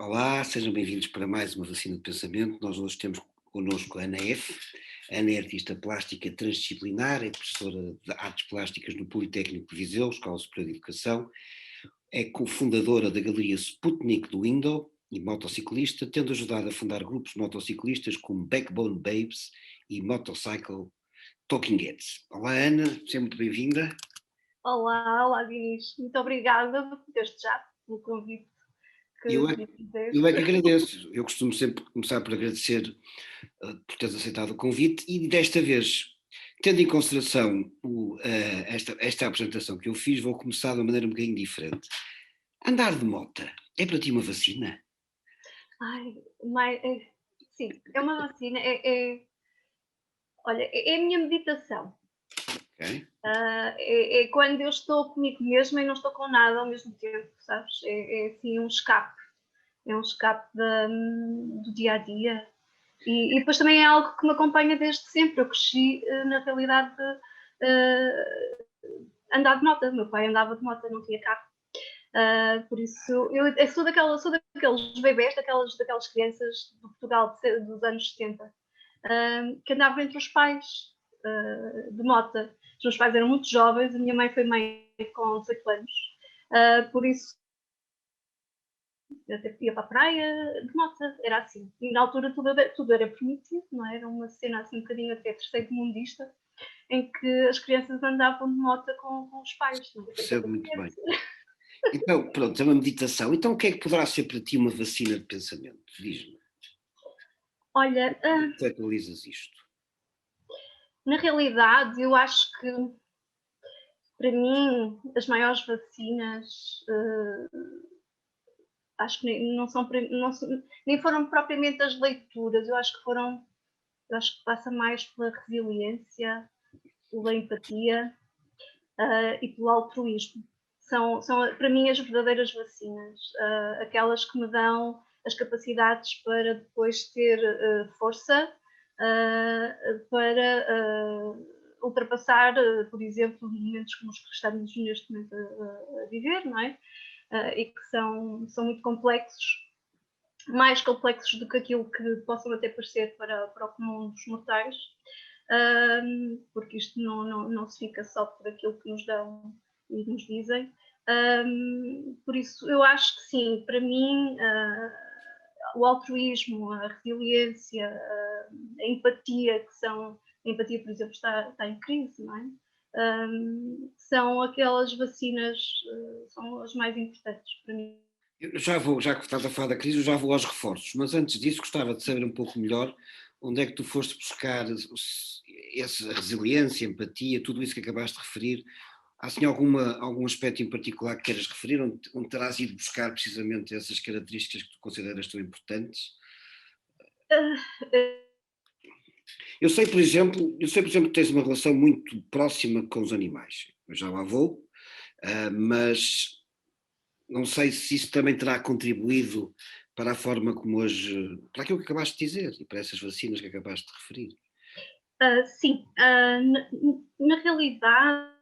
Olá, sejam bem-vindos para mais uma vacina de pensamento. Nós hoje temos connosco a Ana F. A Ana é artista plástica transdisciplinar, é professora de artes plásticas no Politécnico de Viseu, Escola Superior de Educação, é cofundadora da Galeria Sputnik do Window e motociclista, tendo ajudado a fundar grupos motociclistas como Backbone Babes e Motorcycle Talking Heads. Olá Ana, seja muito bem-vinda. Olá, Dinis. Muito obrigada, desde já, pelo convite que Eu é, me eu é fizeste. que agradeço. Eu costumo sempre começar por agradecer por teres aceitado o convite e desta vez, tendo em consideração esta apresentação que eu fiz, vou começar de uma maneira um bocadinho diferente. Andar de moto é para ti uma vacina? Ai, sim, é uma vacina, olha, é a minha meditação. Ok? É quando eu estou comigo mesma e não estou com nada ao mesmo tempo, sabes? É assim um escape, é um escape do dia a dia. E depois também é algo que me acompanha desde sempre. Eu cresci, na realidade, andar de moto. Meu pai andava de moto, não tinha carro. Por isso, eu sou daqueles bebés, daquelas crianças do Portugal dos anos 70, que andavam entre os pais de moto. Os meus pais eram muito jovens, a minha mãe foi mãe com 18 anos, por isso eu até ia para a praia de moto, era assim. E na altura tudo era permitido, não é? Era uma cena assim um bocadinho até terceiro mundista, em que as crianças andavam de moto com os pais, não sei o que Percebo muito bem. acontece. Então, pronto, é uma meditação. Então, o que é que poderá ser para ti uma vacina de pensamento? Diz-me. Olha, Como conceptualizas isto? na realidade, eu acho que para mim as maiores vacinas acho que nem foram propriamente as leituras, eu acho que passa mais pela resiliência, pela empatia e pelo altruísmo. São para mim as verdadeiras vacinas, aquelas que me dão as capacidades para depois ter força para ultrapassar, por exemplo, momentos como os que estamos neste momento a viver, não é? E que são muito complexos, mais complexos do que aquilo que possam até parecer para o comum dos mortais, porque isto não se fica só por aquilo que nos dão e nos dizem. Por isso, eu acho que sim, para mim, o altruísmo, a resiliência, a empatia, a empatia, por exemplo, está em crise, não é? São aquelas vacinas, são as mais importantes para mim. Eu já vou, já que estás a falar da crise, eu já vou aos reforços, mas antes disso gostava de saber um pouco melhor onde é que tu foste buscar essa resiliência, empatia, tudo isso que acabaste de referir. Há assim algum aspecto em particular que queiras referir, onde terás ido buscar precisamente essas características que tu consideras tão importantes? Uh, Eu sei, por exemplo, que tens uma relação muito próxima com os animais. Eu já lá vou, mas não sei se isso também terá contribuído para a forma como hoje, para aquilo que acabaste de dizer e para essas vacinas que acabaste de referir. sim, na realidade,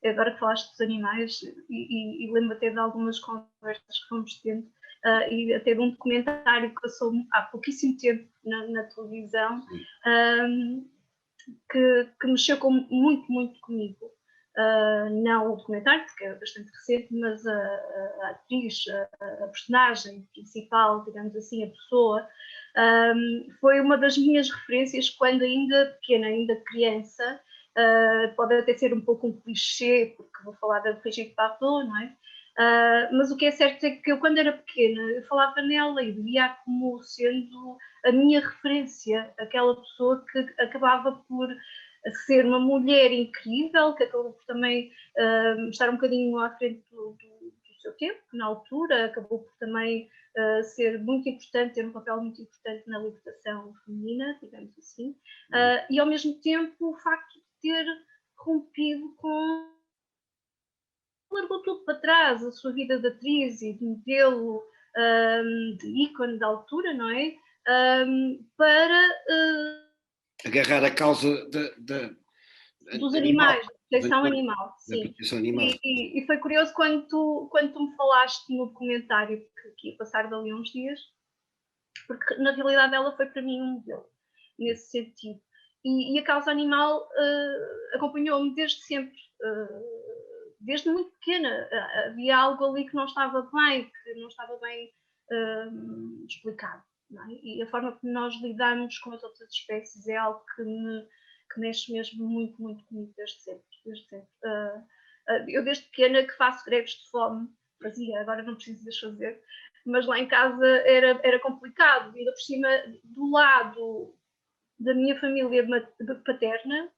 agora que falaste dos animais, e lembro até de algumas conversas que fomos tendo, e até de um documentário que passou há pouquíssimo tempo na televisão, Sim. que mexeu muito comigo. Não o documentário, porque é bastante recente, mas a atriz, a personagem principal, digamos assim, a pessoa, foi uma das minhas referências quando ainda pequena, ainda criança. Pode até ser um pouco um clichê, porque vou falar da Brigitte Bardot, não é? Mas o que é certo é que eu, quando era pequena, eu falava nela e via como sendo a minha referência, aquela pessoa que acabava por ser uma mulher incrível, que acabou por também estar um bocadinho à frente do seu tempo, na altura, acabou por também ser muito importante, ter um papel muito importante na libertação feminina, digamos assim, e ao mesmo tempo o facto de ter rompido com, largou tudo para trás, a sua vida de atriz e de modelo, de ícone da altura, não é? Para Agarrar a causa dos animal, animais, da proteção animal, da sim. proteção animal. E foi curioso quando tu me falaste no documentário que ia passar dali uns dias, porque na realidade ela foi para mim um modelo, nesse sentido. E a causa animal acompanhou-me desde sempre, desde muito pequena. Havia algo ali que não estava bem, explicado. Não é? E a forma como nós lidamos com as outras espécies é algo que mexe mesmo muito, muito comigo desde sempre. Eu desde pequena que faço greves de fome, fazia, agora não preciso de as fazer, mas lá em casa era complicado, ainda por cima do lado da minha família paterna,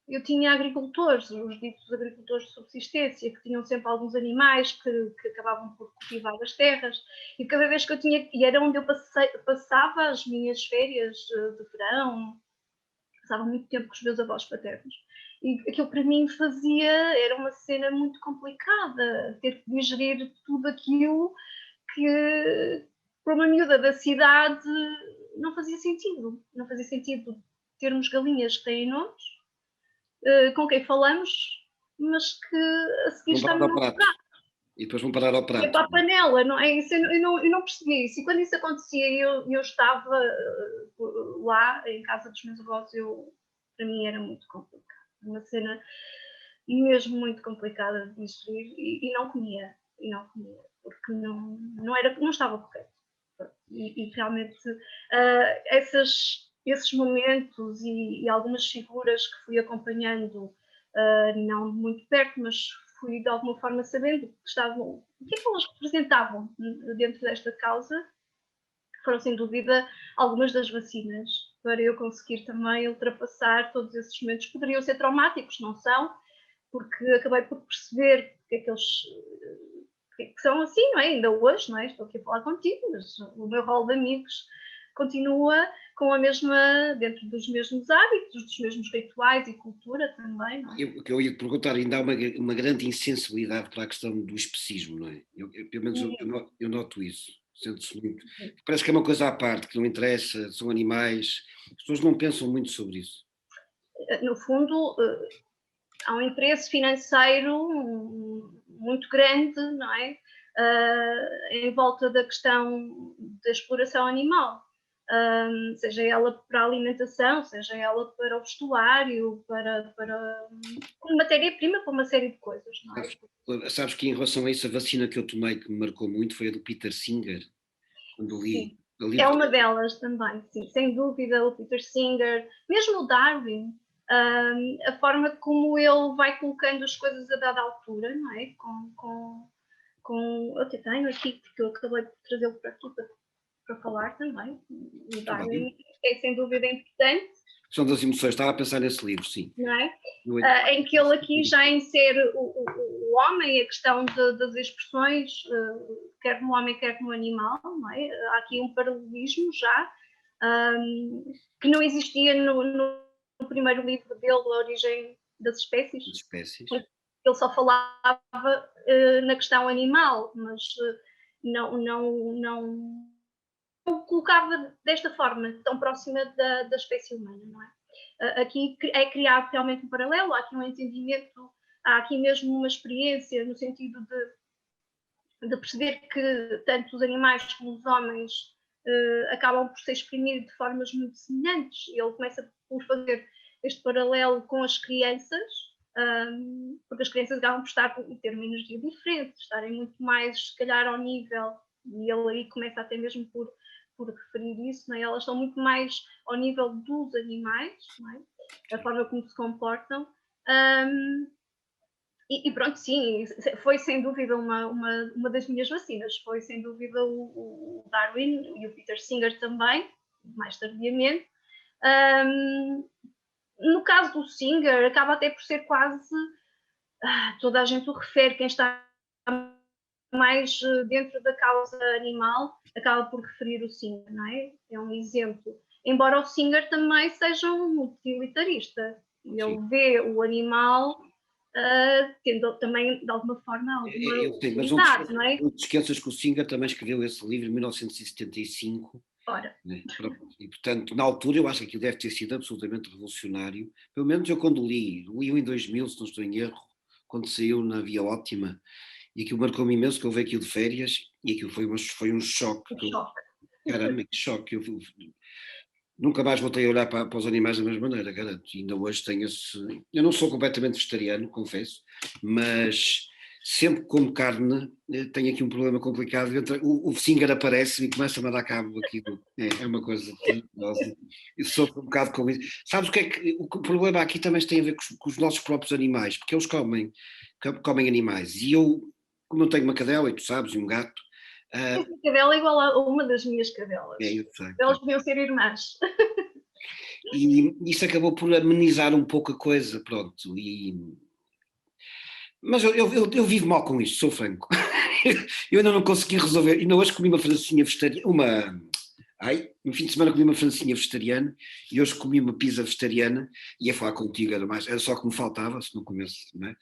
eu tinha agricultores, os ditos agricultores de subsistência, que tinham sempre alguns animais que acabavam por cultivar as terras, e cada vez que eu tinha, e era onde eu passava as minhas férias de verão, passava muito tempo com os meus avós paternos. E aquilo para mim era uma cena muito complicada, ter que digerir tudo aquilo que, para uma miúda da cidade, não fazia sentido. Não fazia sentido termos galinhas que têm nomes, com quem falamos, mas que a seguir está no nosso prato. E depois vão parar ao prato. É para a panela, não é? Isso eu não percebi isso. E quando isso acontecia, eu estava lá em casa dos meus avós, para mim era muito complicado. Uma cena mesmo muito complicada de digerir e não comia. Porque não estava correto. E realmente esses momentos e algumas figuras que fui acompanhando, não muito perto, mas fui de alguma forma sabendo o que é que elas representavam dentro desta causa, foram sem dúvida algumas das vacinas, para eu conseguir também ultrapassar todos esses momentos. Poderiam ser traumáticos, não são? Porque acabei por perceber que aqueles que são assim, não é? Ainda hoje, não é? Estou aqui a falar contigo, mas o meu rol de amigos continua com dentro dos mesmos hábitos, dos mesmos rituais e cultura também, não é? Eu ia te perguntar, ainda há uma grande insensibilidade para a questão do especismo, não é? Pelo menos eu noto isso, sente-se muito. Parece que é uma coisa à parte, que não interessa, são animais, as pessoas não pensam muito sobre isso. No fundo, há um interesse financeiro muito grande, não é? Em volta da questão da exploração animal, seja ela para a alimentação, seja ela para o vestuário, para matéria-prima, para uma série de coisas, não é? Sabes que em relação a isso, a vacina que eu tomei que me marcou muito foi a do Peter Singer, quando li. É uma delas também, sim, sem dúvida, o Peter Singer, mesmo o Darwin, a forma como ele vai colocando as coisas a dada altura, não é? Eu até tenho aqui, porque eu acabei de trazê-lo para aqui para falar também. O Darwin é sem dúvida importante. São das emoções, estava a pensar nesse livro, sim. Não é? Em que ele aqui já insere o homem, a questão das expressões, quer no homem, quer no animal, não é? Há aqui um paralelismo já, que não existia no primeiro livro dele, A Origem das Espécies. Ele só falava na questão animal, mas não colocava desta forma, tão próxima da espécie humana, não é? Aqui é criado realmente um paralelo, há aqui um entendimento, há aqui mesmo uma experiência no sentido de perceber que tanto os animais como os homens acabam por se exprimir de formas muito semelhantes. E ele começa por fazer este paralelo com as crianças, porque as crianças acabam por ter uma energia diferente, estarem muito mais, se calhar, ao nível, e ele aí começa até mesmo por referir isso, não é? Elas estão muito mais ao nível dos animais, não é? A forma como se comportam. E pronto, sim, foi sem dúvida uma das minhas vacinas, foi sem dúvida o Darwin e o Peter Singer também, mais tardiamente. No caso do Singer, acaba até por ser quase, toda a gente o refere, quem está mais dentro da causa animal, acaba por referir o Singer, não é? É um exemplo. Embora o Singer também seja um utilitarista, ele vê o animal tendo também, de alguma forma, alguma utilidade, não é? Não te esqueças que o Singer também escreveu esse livro em 1975. Ora. Né? E, portanto, na altura eu acho que aquilo deve ter sido absolutamente revolucionário. Pelo menos eu quando li-o em 2000, se não estou em erro, quando saiu na Via Ótima, E aquilo marcou-me imenso, que eu vi aquilo de férias, e aquilo foi um choque. Um choque. Caramba, que choque. Nunca mais voltei a olhar para os animais da mesma maneira, garanto. E ainda hoje tenho esse. Eu não sou completamente vegetariano, confesso, mas sempre que como carne, tenho aqui um problema complicado. O Singer aparece e começa-me a dar cabo aqui. É uma coisa tenebrosa. Eu sofro um bocado com isso. Sabes o que é que. O problema aqui também tem a ver com os nossos próprios animais, porque eles comem animais. E eu, como eu tenho uma cadela, e tu sabes, e um gato. Essa cadela é igual a uma das minhas cadelas. Eu sei. Elas podiam ser irmãs. E isso acabou por amenizar um pouco a coisa, pronto. Mas eu vivo mal com isto, sou franco. Eu ainda não consegui resolver. Ainda hoje comi uma francesinha vegetariana, no fim de semana comi uma francesinha vegetariana e hoje comi uma pizza vegetariana. Ia falar contigo, era só que me faltava, se não comesse, não é?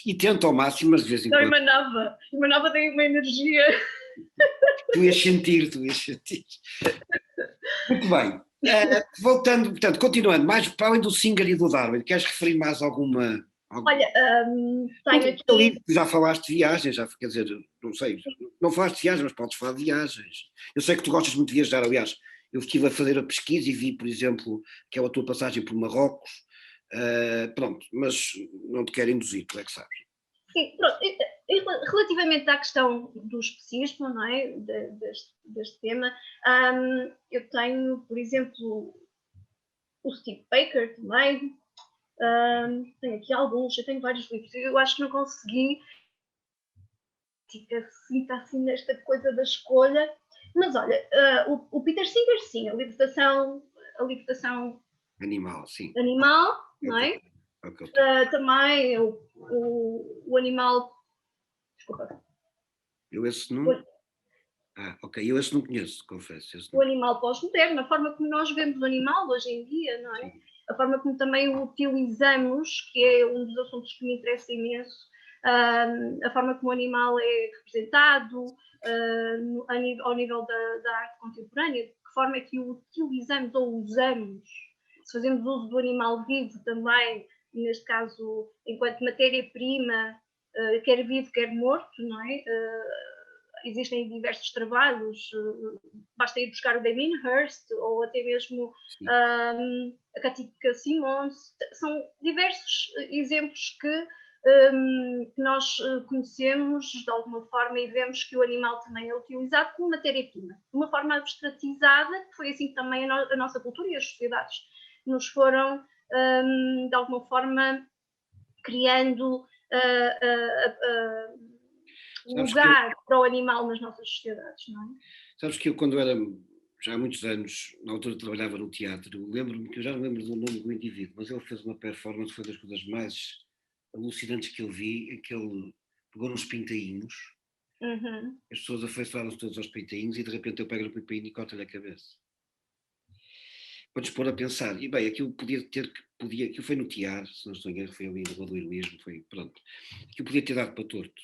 E tento ao máximo, mas de vez em Não, quando. Imanava tem uma energia. Tu ias sentir. Muito bem. Voltando, portanto, continuando, mais para além do Singer e do Darwin, queres referir mais alguma. Olha, tenho aqui. Ali, já falaste de viagens, quer dizer, não sei, não falaste de viagens, mas podes falar de viagens. Eu sei que tu gostas muito de viajar, aliás, eu estive a fazer a pesquisa e vi, por exemplo, aquela tua passagem por Marrocos, pronto, mas não te quero induzir, tu é que sabes. Sim, pronto. Relativamente à questão do especismo, não é? Deste tema, eu tenho, por exemplo, o Steve Baker também. Tenho aqui alguns, eu tenho vários livros. Eu acho que não consegui ficar assim nesta coisa da escolha. Mas olha, o Peter Singer, sim, a libertação Animal, sim. animal, não é? Também o animal. Desculpa. Eu esse não. Ok, eu esse não conheço, confesso. O animal pós-moderno, a forma como nós vemos o animal hoje em dia, não é? Sim. A forma como também o utilizamos, que é um dos assuntos que me interessa imenso, a forma como o animal é representado ao nível da arte contemporânea, de que forma é que o utilizamos ou usamos, se fazemos uso do animal vivo também, neste caso, enquanto matéria-prima, quer vivo, quer morto, não é? Existem diversos trabalhos, basta ir buscar o Damien Hirst ou até mesmo a Katika Simons, são diversos exemplos que nós conhecemos de alguma forma e vemos que o animal também é utilizado como matéria-prima, de uma forma abstratizada, que foi assim que também a nossa cultura e as sociedades nos foram, de alguma forma, criando lugar para o animal nas nossas sociedades, não é? Sabes que eu, quando era, já há muitos anos, na altura trabalhava no teatro, lembro-me que eu já não lembro do nome do indivíduo, mas ele fez uma performance, foi das coisas mais alucinantes que eu vi, que ele pegou nos pintainhos, as pessoas afeiçoaram-se todos aos pintainhos e de repente eu pego no pintainho e corto-lhe a cabeça. Podes pôr a pensar, e bem, aquilo aquilo foi no teatro, se não estou em erro, foi ali no do Heroísmo, foi, pronto, aquilo podia ter dado para torto.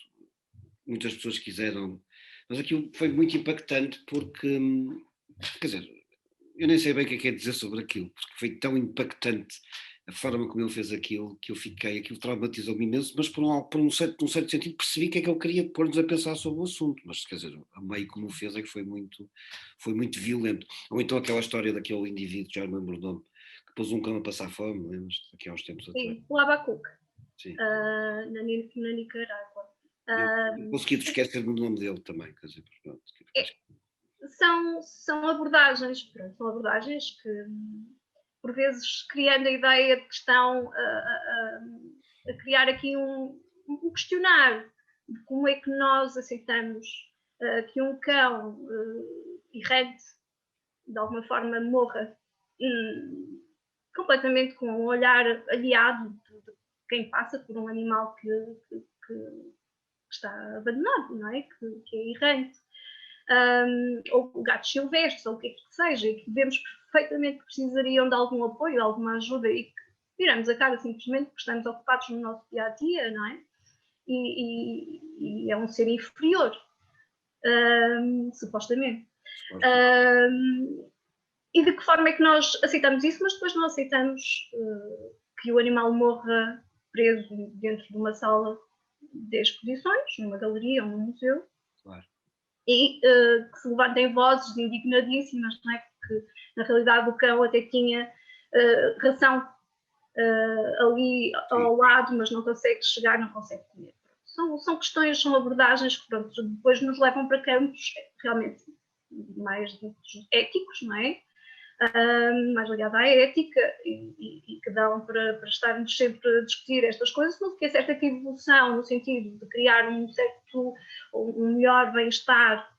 Muitas pessoas quiseram, mas aquilo foi muito impactante porque, quer dizer, eu nem sei bem o que é dizer sobre aquilo, porque foi tão impactante a forma como ele fez aquilo, que eu fiquei, aquilo traumatizou-me imenso, mas por um certo sentido percebi que é que ele queria pôr-nos a pensar sobre o assunto, mas quer dizer, a meio como o fez é que foi muito violento. Ou então aquela história daquele indivíduo, já não lembro o nome, que pôs um cão a passar fome, lembras? Aqui há uns tempos atrás. Sim, o Abacuc, na Nicarágua. Consegui esquecer do nome dele também, quer dizer, pronto. São abordagens que, por vezes, criando a ideia de que estão a criar aqui um questionar de como é que nós aceitamos que um cão errante, de alguma forma, morra completamente com um olhar aliado de quem passa por um animal que está abandonado, não é? Que é errante. Ou gatos silvestres, ou o que é que seja, e que vemos perfeitamente que precisariam de algum apoio, alguma ajuda, e que tiramos a cara simplesmente porque estamos ocupados no nosso dia-a-dia, não é? E é um ser inferior, supostamente. E de que forma é que nós aceitamos isso, mas depois não aceitamos que o animal morra preso dentro de uma sala de exposições, numa galeria ou num museu, Claro. e que se levantem vozes indignadíssimas, não é? Porque na realidade o cão até tinha ração ali ao lado, mas não consegue chegar, não consegue comer. São questões, são abordagens que pronto, depois nos levam para campos realmente mais éticos, não é? Mais ligado à ética e que dão para estarmos sempre a discutir estas coisas, mas o que é certo é que a evolução, no sentido de criar um melhor bem-estar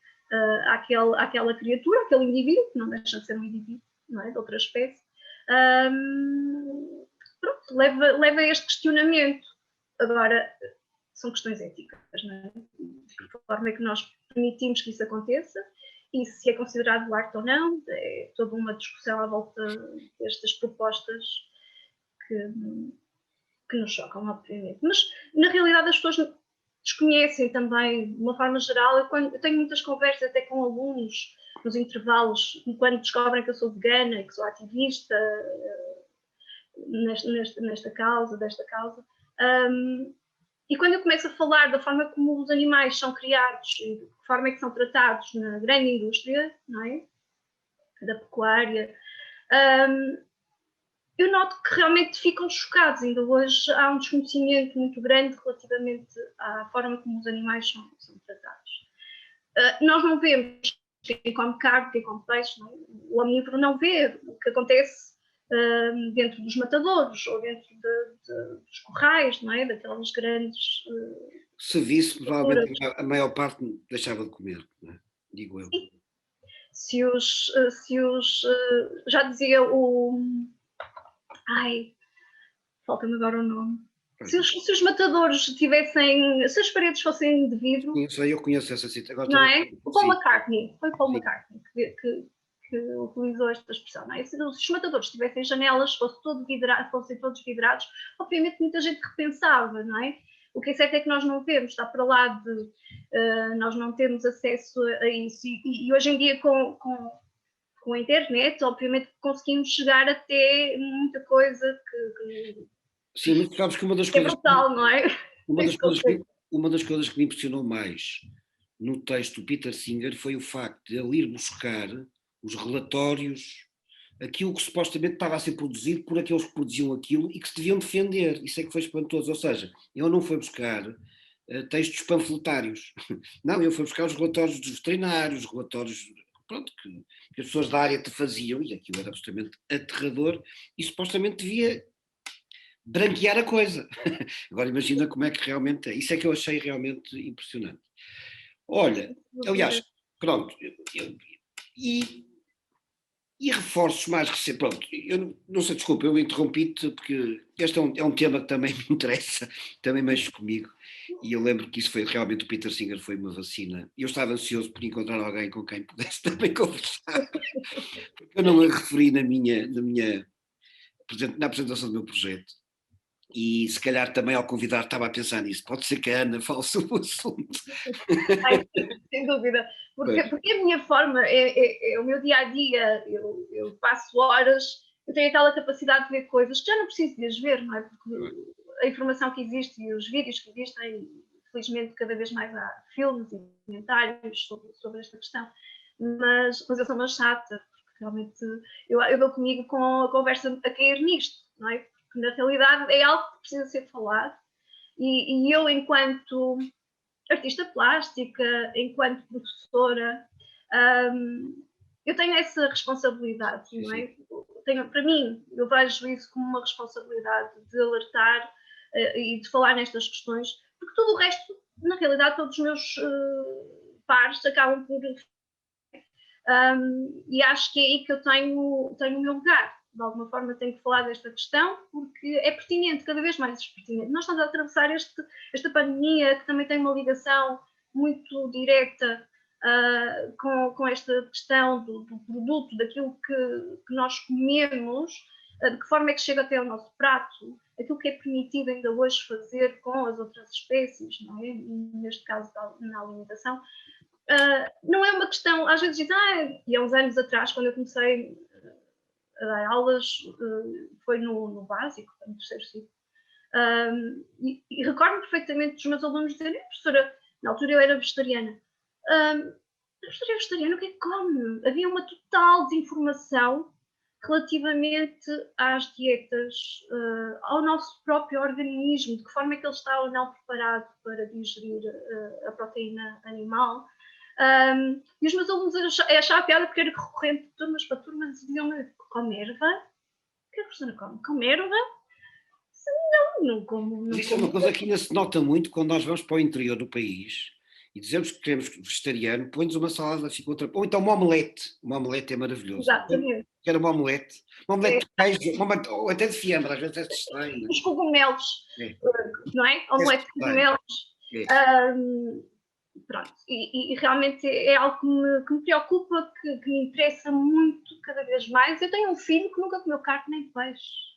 àquela criatura, àquele indivíduo, que não deixa de ser um indivíduo, não é? De outra espécie, pronto, leva a este questionamento. Agora, são questões éticas, não é? De que forma é que nós permitimos que isso aconteça e se é considerado arte ou não, é toda uma discussão à volta destas propostas que nos chocam, obviamente. Mas, na realidade, as pessoas desconhecem também, de uma forma geral. Eu tenho muitas conversas até com alunos nos intervalos, quando descobrem que eu sou vegana, que sou ativista desta causa. E quando eu começo a falar da forma como os animais são criados e de que forma é que são tratados na grande indústria, não é? Da pecuária, eu noto que realmente ficam chocados. Ainda hoje há um desconhecimento muito grande relativamente à forma como os animais são tratados. Nós não vemos quem come carne, quem come peixe, não é? O omnívoro não vê o que acontece dentro dos matadouros ou dentro dos corrais, não é? Daquelas grandes... Se visse, provavelmente a maior parte deixava de comer, não é? Digo eu. Já dizia o... Ai, falta-me agora o nome. Se os matadores tivessem... Se as paredes fossem de vidro... Eu conheço essa citação. Não é? O Paul McCartney. Foi Paul McCartney que utilizou esta expressão, não é? Se os matadores tivessem janelas, fossem todos vidrados, obviamente muita gente repensava, não é? O que é certo é que nós não vemos, está para lá de... nós não temos acesso a isso. E hoje em dia, com a internet, obviamente conseguimos chegar até muita coisa que Sim, mas sabes que uma das é coisas... brutal, não é? Uma das coisas que me impressionou mais no texto do Peter Singer foi o facto de ele ir buscar os relatórios, aquilo que supostamente estava a ser produzido por aqueles que produziam aquilo e que se deviam defender. Isso é que foi espantoso. Ou seja, ele não foi buscar textos panfletários. Não, ele foi buscar os relatórios dos veterinários, os relatórios, pronto, que as pessoas da área te faziam, e aquilo era absolutamente aterrador, e supostamente devia branquear a coisa. Agora imagina como é que realmente é. Isso é que eu achei realmente impressionante. Olha, aliás, pronto, e reforços mais recentes, pronto, eu não sei, desculpa, eu interrompi-te porque este é um tema que também me interessa, também mexe comigo, e eu lembro que isso foi realmente, o Peter Singer foi uma vacina, e eu estava ansioso por encontrar alguém com quem pudesse também conversar, porque eu não a referi na apresentação do meu projeto. E se calhar também ao convidar estava a pensar nisso, pode ser que a Ana fale sobre o assunto. Ai, sem dúvida, porque a minha forma é o meu dia-a-dia, eu passo horas, eu tenho aquela capacidade de ver coisas que já não preciso de as ver, não é? Porque a informação que existe e os vídeos que existem, felizmente cada vez mais há filmes e documentários sobre esta questão, mas eu sou uma chata, porque realmente eu dou comigo com a conversa a cair nisto, não é? Porque na realidade é algo que precisa ser falado e eu, enquanto artista plástica, enquanto professora, eu tenho essa responsabilidade, sim, não é? Para mim, eu vejo isso como uma responsabilidade de alertar e de falar nestas questões, porque tudo o resto, na realidade, todos os meus pares acabam por... e acho que é aí que eu tenho o meu lugar. De alguma forma tenho que falar desta questão, porque é pertinente, cada vez mais pertinente. Nós estamos a atravessar esta pandemia, que também tem uma ligação muito direta com esta questão do produto, daquilo que nós comemos, de que forma é que chega até o nosso prato, aquilo que é permitido ainda hoje fazer com as outras espécies, não é? Neste caso na alimentação. Não é uma questão, às vezes dizem, e há uns anos atrás, quando eu comecei a dar aulas, foi no básico, no terceiro ciclo, E recordo perfeitamente dos meus alunos dizerem: professora, na altura eu era vegetariana, a professora é vegetariana, o que é que come? Havia uma total desinformação relativamente às dietas, ao nosso próprio organismo, de que forma é que ele está ou não preparado para digerir a proteína animal. E os meus alunos achavam piada porque era recorrente de turmas para turmas, diziam-me: come erva? O que a professora come? Come erva? Não como. Mas isso é uma coisa que ainda se nota muito quando nós vamos para o interior do país e dizemos que queremos vegetariano, põe-nos uma salada, fica outra. Ou então uma omelete é maravilhoso. Exatamente. Quero uma omelete de queijo, ou até de fiambre, às vezes é estranho. Os cogumelos, não é? Omelete de cogumelos. Pronto, e realmente é algo que me preocupa, que me interessa muito cada vez mais. Eu tenho um filho que nunca comeu carne nem peixe.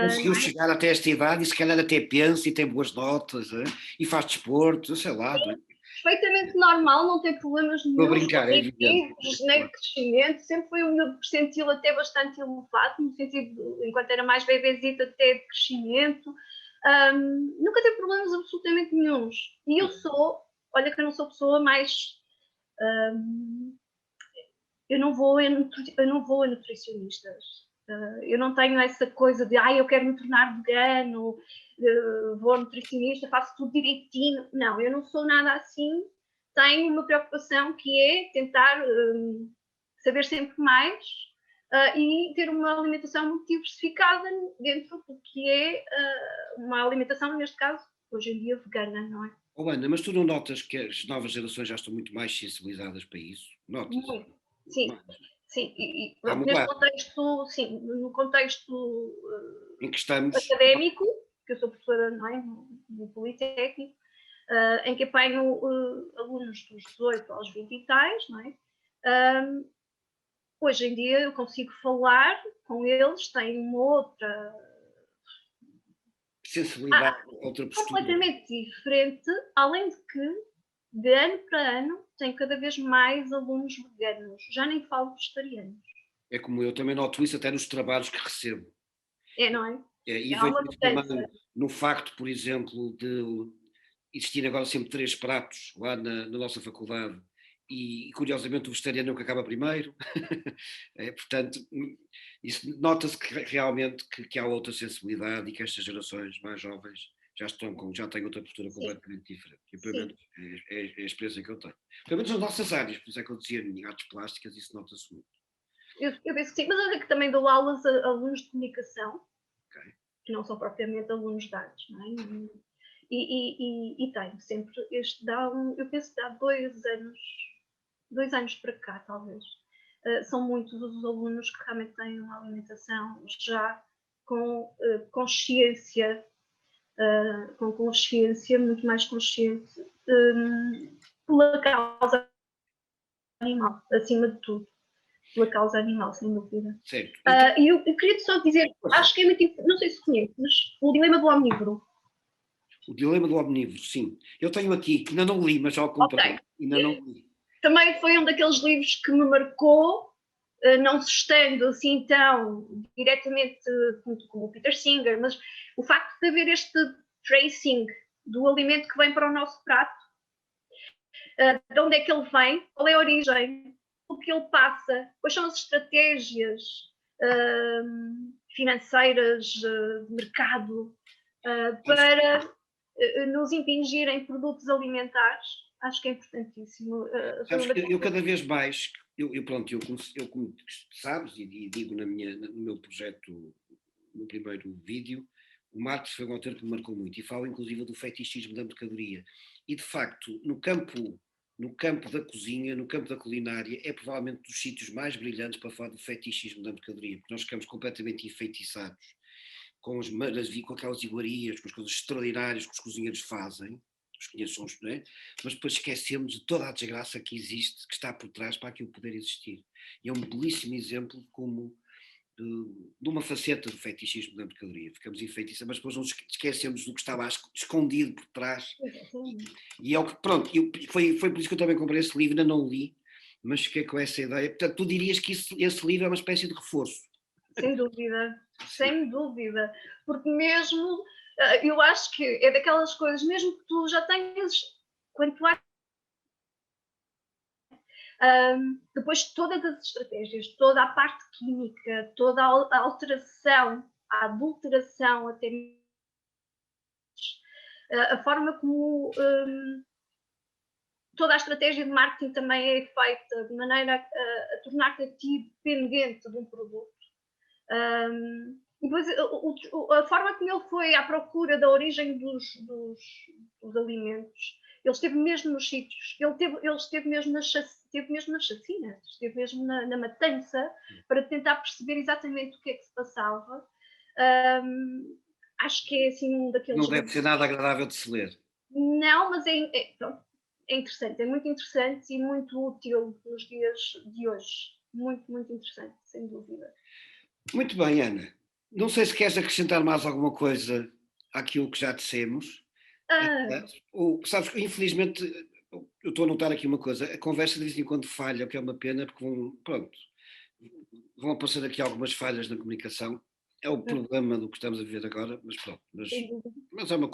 Conseguiu chegar até esta idade e se calhar até pensa e tem boas notas e faz desporto, sei lá. Perfeitamente normal, não tem problemas nenhum. Vou brincar, é evidente. Nem de crescimento, sempre foi um meu percentil até bastante elevado, no sentido, enquanto era mais bebezito, até de crescimento. Nunca teve problemas absolutamente nenhuns. E olha que eu não sou pessoa mais... eu não vou a nutricionistas. Eu não tenho essa coisa de eu quero me tornar vegano, vou ao nutricionista, faço tudo direitinho. Não, eu não sou nada assim. Tenho uma preocupação que é tentar saber sempre mais e ter uma alimentação muito diversificada dentro do que é uma alimentação, neste caso, hoje em dia, vegana, não é? Ana, mas tu não notas que as novas gerações já estão muito mais sensibilizadas para isso? Notas? Sim. Sim, e neste contexto, sim, no contexto em que estamos académico, que eu sou professora, não é, no Politécnico, em que apanho alunos dos 18 aos 20 e tais, não é? Hoje em dia eu consigo falar com eles, têm uma outra sensibilidade, outra postura. Completamente diferente, além de que, de ano para ano, tem cada vez mais alunos veganos, já nem falo vegetarianos. É como eu também noto isso até nos trabalhos que recebo. Não é? E vejo isso também no facto, por exemplo, de existir agora sempre 3 pratos lá na nossa faculdade e curiosamente o vegetariano é o que acaba primeiro. Portanto, isso nota-se que realmente que há outra sensibilidade e que estas gerações mais jovens já têm outra postura completamente diferente. E, pelo menos, é a experiência que eu tenho. Pelo menos nas nossas áreas, por isso é que eu dizia em artes plásticas, isso nota-se muito. Eu penso que sim, mas olha que também dou aulas a alunos de comunicação, que não são propriamente alunos de artes, não é? E tenho sempre eu penso que há 2 anos para cá, talvez. São muitos os alunos que realmente têm uma alimentação já com consciência, muito mais consciente, pela causa animal, acima de tudo. Pela causa animal, sem dúvida. Certo. E eu queria só dizer, acho que é muito importante, não sei se conheces, o dilema do omnívoro. O dilema do omnívoro, sim. Eu tenho aqui, ainda não li, mas já o comprei. Ainda não li. Também foi um daqueles livros que me marcou, não se estando assim tão diretamente como o Peter Singer, mas o facto de haver este tracing do alimento que vem para o nosso prato, de onde é que ele vem, qual é a origem, o que ele passa, quais são as estratégias financeiras, de mercado, para nos impingirem produtos alimentares. Acho que é importantíssimo. Eu cada vez mais, como sabes, e digo no meu projeto, no primeiro vídeo, o Marx foi um autor que me marcou muito e fala inclusive do fetichismo da mercadoria. E de facto, no campo da cozinha, no campo da culinária, é provavelmente dos sítios mais brilhantes para falar do fetichismo da mercadoria, porque nós ficamos completamente enfeitiçados com aquelas iguarias, com as coisas extraordinárias que os cozinheiros fazem, os conheções, não é? Mas depois esquecemos de toda a desgraça que existe, que está por trás para aquilo poder existir. E é um belíssimo exemplo de uma faceta do fetichismo da mercadoria. Ficamos enfeitiçados, mas depois não esquecemos do que estava escondido por trás. E é o que, pronto, foi por isso que eu também comprei esse livro, ainda não li, mas fiquei com essa ideia. Portanto, tu dirias que esse livro é uma espécie de reforço. sem dúvida, sem dúvida. Porque mesmo, eu acho que é daquelas coisas, mesmo que tu já tenhas, quando tu depois todas as estratégias, toda a parte química, toda a alteração, a adulteração, até a forma como toda a estratégia de marketing também é feita de maneira a tornar-te a ti dependente de um produto. E depois a forma como ele foi à procura da origem dos alimentos, ele esteve mesmo nos sítios, ele esteve mesmo nas chacinas, esteve mesmo na matança, para tentar perceber exatamente o que é que se passava. Acho que é assim um daqueles... Não deve ser nada agradável de se ler. Não, mas pronto, é interessante, é muito interessante e muito útil nos dias de hoje. Muito, muito interessante, sem dúvida. Muito bem, Ana. Não sei se queres acrescentar mais alguma coisa àquilo que já dissemos. Sabes, infelizmente, eu estou a notar aqui uma coisa, a conversa de vez em quando falha, o que é uma pena, porque vão aparecer aqui algumas falhas na comunicação. É o problema do que estamos a viver agora, mas pronto. Mas é uma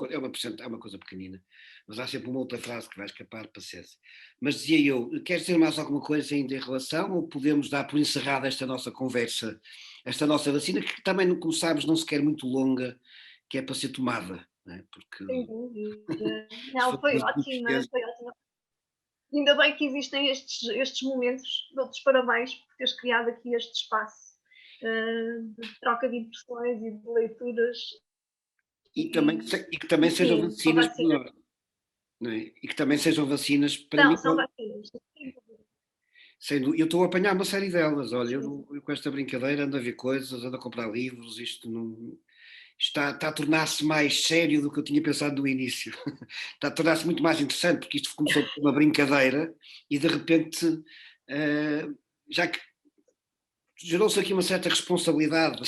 coisa pequenina. Mas há sempre uma outra frase que vai escapar, paciência. Mas dizia eu, queres dizer mais alguma coisa ainda em relação, ou podemos dar por encerrada esta nossa conversa, esta nossa vacina, que também, como sabes, não se quer muito longa, que é para ser tomada, não é? Porque... Sem dúvida. Não, foi ótima, foi ótima. Ainda bem que existem estes momentos. Dou-te os parabéns por teres criado aqui este espaço de troca de impressões e de leituras. E que também sejam vacinas para nós. Não é? E que também sejam vacinas para mim. São vacinas. Eu estou a apanhar uma série delas. Olha, eu com esta brincadeira ando a ver coisas, ando a comprar livros, isto não... Está a tornar-se mais sério do que eu tinha pensado no início. Está a tornar-se muito mais interessante, porque isto começou com uma brincadeira e de repente, já que gerou-se aqui uma certa responsabilidade,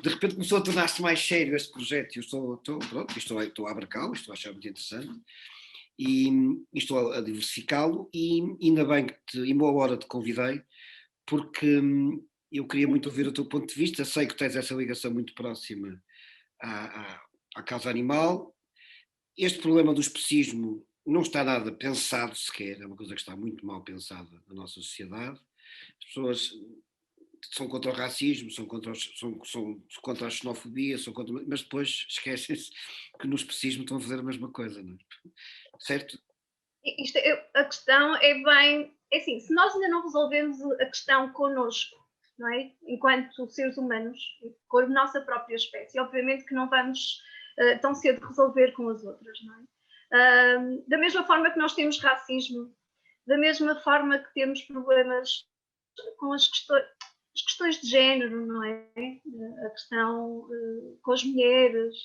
de repente começou a tornar-se mais sério este projeto. Eu estou a abarcá-lo, estou a achar muito interessante e estou a diversificá-lo, e ainda bem que em boa hora te convidei, porque eu queria muito ouvir o teu ponto de vista. Sei que tens essa ligação muito próxima à causa animal. Este problema do especismo não está nada pensado sequer, é uma coisa que está muito mal pensada na nossa sociedade. As pessoas são contra o racismo, são contra a xenofobia, mas depois esquecem-se que no especismo estão a fazer a mesma coisa, não é? Certo? A questão é bem... É assim, se nós ainda não resolvemos a questão connosco, não é? Enquanto seres humanos, com a nossa própria espécie, obviamente que não vamos tão cedo resolver com as outras, não é? Da mesma forma que nós temos racismo, da mesma forma que temos problemas com as questões de género, não é? A questão com as mulheres,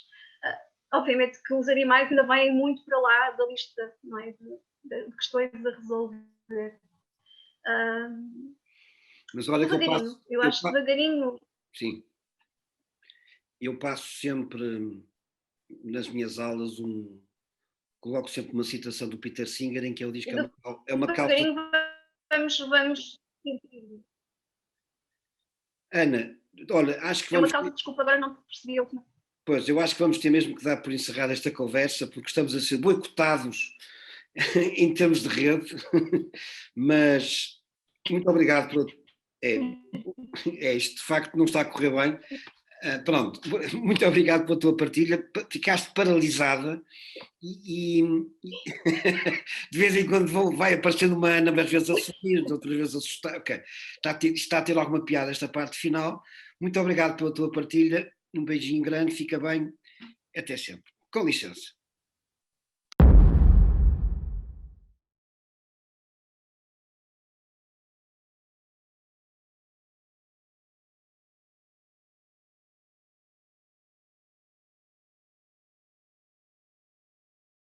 obviamente que os animais ainda vêm muito para lá da lista, não é? De questões a resolver. Mas olha que eu acho que devagarinho. Sim. Eu passo sempre nas minhas aulas coloco sempre uma citação do Peter Singer em que ele diz que é uma calça. Vamos. Ana, olha, acho que vamos. É uma calça, desculpa, agora não percebi a última. Pois, eu acho que vamos ter mesmo que dar por encerrada esta conversa, porque estamos a ser boicotados em termos de rede, mas muito obrigado por... isto de facto não está a correr bem. Pronto, muito obrigado pela tua partilha, ficaste paralisada e de vez em quando vai aparecendo uma Ana, às vezes a sorrir, outras vezes a assustar. Ok, está a ter alguma piada esta parte final. Muito obrigado pela tua partilha, um beijinho grande, fica bem, até sempre. Com licença.